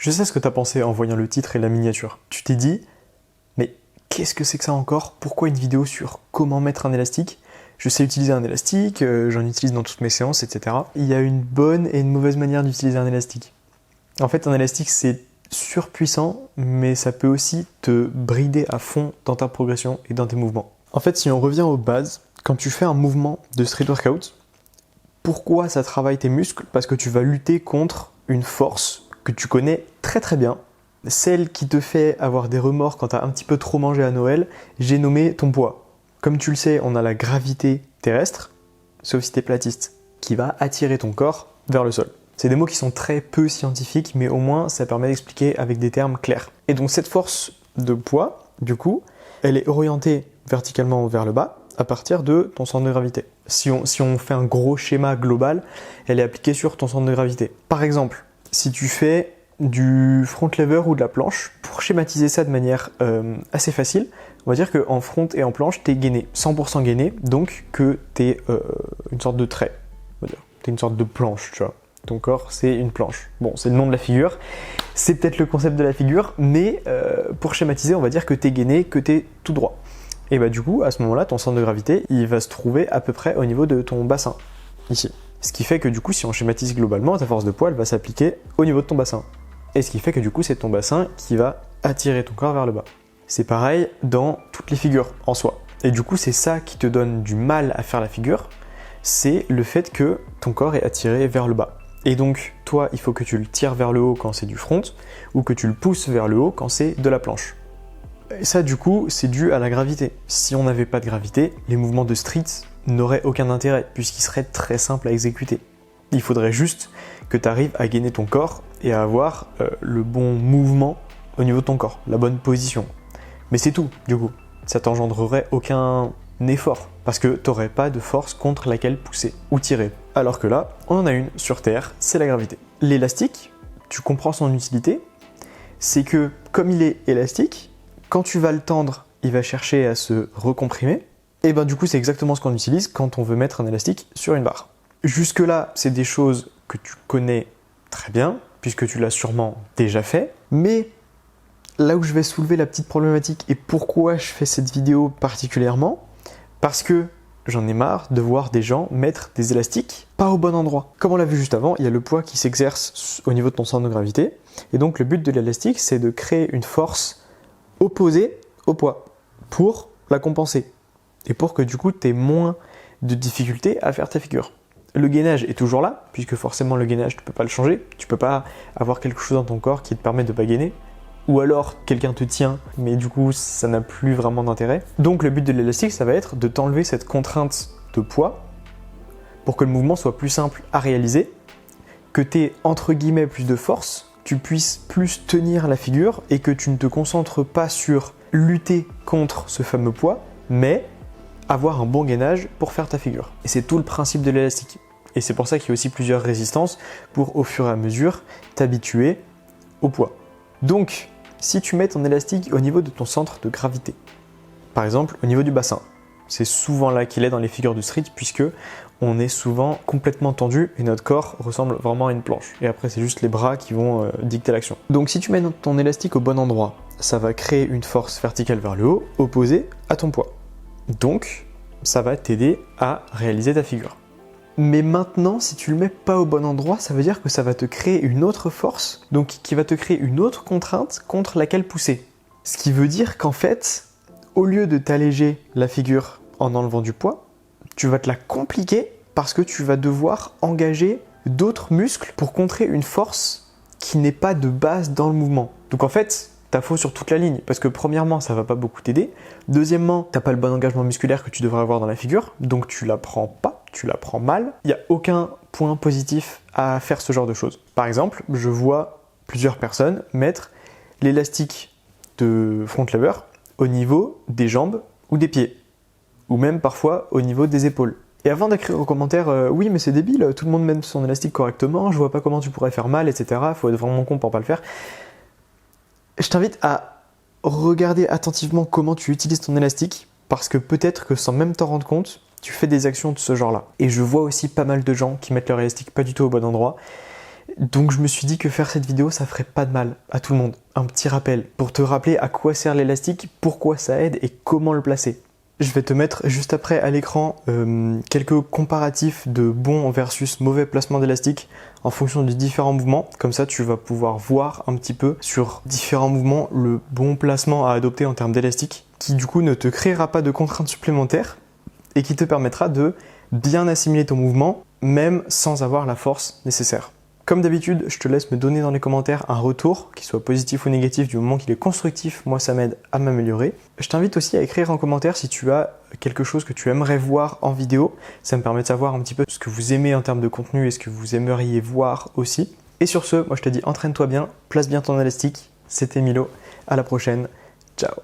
Je sais ce que tu as pensé en voyant le titre et la miniature. Tu t'es dit, mais qu'est-ce que c'est que ça encore? Pourquoi une vidéo sur comment mettre un élastique? Je sais utiliser un élastique, j'en utilise dans toutes mes séances, etc. Il y a une bonne et une mauvaise manière d'utiliser un élastique. En fait, un élastique, c'est surpuissant, mais ça peut aussi te brider à fond dans ta progression et dans tes mouvements. En fait, si on revient aux bases, quand tu fais un mouvement de street workout, pourquoi ça travaille tes muscles? Parce que tu vas lutter contre une force que tu connais très très bien, celle qui te fait avoir des remords quand tu as un petit peu trop mangé à Noël, j'ai nommé ton poids. Comme tu le sais, on a la gravité terrestre, sauf si tu es platiste, qui va attirer ton corps vers le sol. C'est des mots qui sont très peu scientifiques, mais au moins ça permet d'expliquer avec des termes clairs. Et donc cette force de poids, du coup, elle est orientée verticalement vers le bas à partir de ton centre de gravité. Si on fait un gros schéma global, elle est appliquée sur ton centre de gravité. Par exemple, si tu fais du front lever ou de la planche, pour schématiser ça de manière assez facile, on va dire qu'en front et en planche, tu es gainé, 100% gainé, donc que tu es une sorte de trait, on va dire. Tu es une sorte de planche, tu vois. Ton corps, c'est une planche. Bon, c'est le nom de la figure, c'est peut-être le concept de la figure, mais pour schématiser, on va dire que tu es gainé, que tu es tout droit. Et bah du coup, à ce moment-là, ton centre de gravité, il va se trouver à peu près au niveau de ton bassin, ici. Ce qui fait que du coup, si on schématise globalement, ta force de poids, elle va s'appliquer au niveau de ton bassin. Et ce qui fait que du coup, c'est ton bassin qui va attirer ton corps vers le bas. C'est pareil dans toutes les figures en soi. Et du coup, c'est ça qui te donne du mal à faire la figure, c'est le fait que ton corps est attiré vers le bas. Et donc, toi, il faut que tu le tires vers le haut quand c'est du front, ou que tu le pousses vers le haut quand c'est de la planche. Et ça, du coup, c'est dû à la gravité. Si on n'avait pas de gravité, les mouvements de street n'auraient aucun intérêt, puisqu'ils seraient très simples à exécuter. Il faudrait juste que tu arrives à gainer ton corps et à avoir le bon mouvement au niveau de ton corps, la bonne position. Mais c'est tout, du coup. Ça t'engendrerait aucun effort, parce que tu n'aurais pas de force contre laquelle pousser ou tirer. Alors que là, on en a une sur Terre, c'est la gravité. L'élastique, tu comprends son utilité, c'est que comme il est élastique, quand tu vas le tendre, il va chercher à se recomprimer. Et ben du coup, c'est exactement ce qu'on utilise quand on veut mettre un élastique sur une barre. Jusque-là, c'est des choses que tu connais très bien, puisque tu l'as sûrement déjà fait. Mais là où je vais soulever la petite problématique et pourquoi je fais cette vidéo particulièrement, parce que j'en ai marre de voir des gens mettre des élastiques pas au bon endroit. Comme on l'a vu juste avant, il y a le poids qui s'exerce au niveau de ton centre de gravité. Et donc le but de l'élastique, c'est de créer une force opposée au poids pour la compenser. Et pour que du coup, tu aies moins de difficultés à faire ta figure. Le gainage est toujours là, puisque forcément le gainage, tu ne peux pas le changer. Tu ne peux pas avoir quelque chose dans ton corps qui te permet de ne pas gainer. Ou alors quelqu'un te tient, mais du coup ça n'a plus vraiment d'intérêt. Donc le but de l'élastique, ça va être de t'enlever cette contrainte de poids pour que le mouvement soit plus simple à réaliser, que tu aies entre guillemets plus de force, tu puisses plus tenir la figure et que tu ne te concentres pas sur lutter contre ce fameux poids, mais avoir un bon gainage pour faire ta figure. Et c'est tout le principe de l'élastique. Et c'est pour ça qu'il y a aussi plusieurs résistances pour au fur et à mesure t'habituer au poids. Donc, si tu mets ton élastique au niveau de ton centre de gravité, par exemple au niveau du bassin, c'est souvent là qu'il est dans les figures de street puisque on est souvent complètement tendu et notre corps ressemble vraiment à une planche. Et après, c'est juste les bras qui vont dicter l'action. Donc si tu mets ton élastique au bon endroit, ça va créer une force verticale vers le haut opposée à ton poids. Donc, ça va t'aider à réaliser ta figure. Mais maintenant, si tu le mets pas au bon endroit, ça veut dire que ça va te créer une autre force, donc qui va te créer une autre contrainte contre laquelle pousser. Ce qui veut dire qu'en fait, au lieu de t'alléger la figure en enlevant du poids, tu vas te la compliquer parce que tu vas devoir engager d'autres muscles pour contrer une force qui n'est pas de base dans le mouvement. Donc en fait, t'as faux sur toute la ligne parce que premièrement, ça va pas beaucoup t'aider. Deuxièmement, t'as pas le bon engagement musculaire que tu devrais avoir dans la figure, donc tu la prends pas. Tu la prends mal, il n'y a aucun point positif à faire ce genre de choses. Par exemple, je vois plusieurs personnes mettre l'élastique de front lever au niveau des jambes ou des pieds, ou même parfois au niveau des épaules. Et avant d'écrire aux commentaires « Oui, mais c'est débile, tout le monde met son élastique correctement, je vois pas comment tu pourrais faire mal, etc. Faut être vraiment con pour pas le faire. » Je t'invite à regarder attentivement comment tu utilises ton élastique, parce que peut-être que sans même t'en rendre compte, tu fais des actions de ce genre-là. Et je vois aussi pas mal de gens qui mettent leur élastique pas du tout au bon endroit. Donc je me suis dit que faire cette vidéo, ça ferait pas de mal à tout le monde. Un petit rappel pour te rappeler à quoi sert l'élastique, pourquoi ça aide et comment le placer. Je vais te mettre juste après à l'écran quelques comparatifs de bon versus mauvais placement d'élastique en fonction des différents mouvements. Comme ça, tu vas pouvoir voir un petit peu sur différents mouvements le bon placement à adopter en termes d'élastique qui du coup ne te créera pas de contraintes supplémentaires et qui te permettra de bien assimiler ton mouvement même sans avoir la force nécessaire. Comme d'habitude, je te laisse me donner dans les commentaires un retour, qu'il soit positif ou négatif, du moment qu'il est constructif, moi ça m'aide à m'améliorer. Je t'invite aussi à écrire en commentaire si tu as quelque chose que tu aimerais voir en vidéo. Ça me permet de savoir un petit peu ce que vous aimez en termes de contenu et ce que vous aimeriez voir aussi. Et sur ce, moi je te dis entraîne-toi bien, place bien ton élastique. C'était Milo, à la prochaine, ciao.